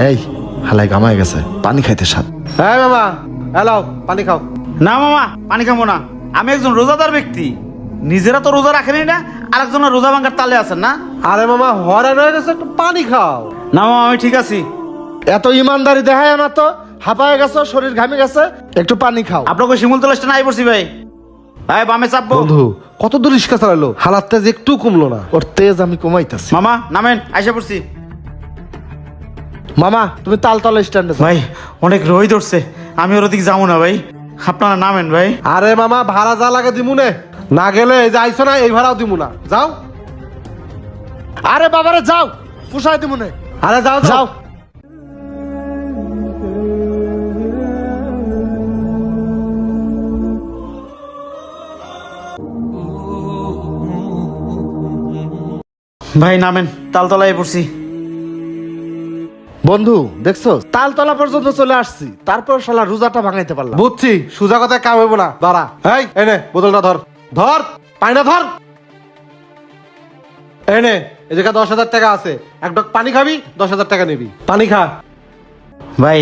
এই হালাই গামায় গেছে, পানি খাইতে সাথ। হ্যাঁ মামা, হ্যালো, পানি খাও। না মামা, পানি খাবো না। আমি একজন রোজাদার ব্যক্তি, নিজেরা তো রোজা রাখেনি না, আরেকজনের রোজা ভাঙার তালে আছেন না। আরে মামা হরান হয়ে গেছে, একটু পানি খাও। না মামা, আমি ঠিক আছি। এত ইমানদারি দেখায় না তো, হাঁপায় গেছো, শরীর ঘামে গেছে, একটু পানি খাও। আপনাকে শিমুল তলা স্টেশনে আই পড়ছি ভাই। ভাই বামে চাপবো। বন্ধু কত দূর রিক্সা চালালো, হালাত তেজ একটু কমলো না। ওর তেজ আমি কমাইতেছি। মামা নামেন, আইসা পড়ছি। মামা তুমি তালতলা স্ট্যান্ডে যাও। ভাই অনেক রই ধরছে, আমি ওর দিকে যাবো না ভাই, আপনারা নামেন ভাই। আরে মামা ভাড়া যা লাগে দিমুনে, না গেলে এই যে আইসো না, এই ভাড়াও দিমু না, যাও। আরে বাবারে যাও, পুষাই দিমুনে। আরে যাও যাও। যাও। ভাই নামেন, তালতলায় পড়ছি। বন্ধু দেখছো, তালতলা পর্যন্ত চলে আসছি, তারপর শালা রোজাটা ভাঙাইতে পারলাম। বুঝছি, সুজা কথায় কাম হইব না, দাঁড়া। এই এনে বোতলটা ধর, ধর পানিটা ধর। এনে এই জায়গা 10,000 টাকা আছে, এক ডক পানি খাবি, 10,000 টাকা নিবি, পানি খা। ভাই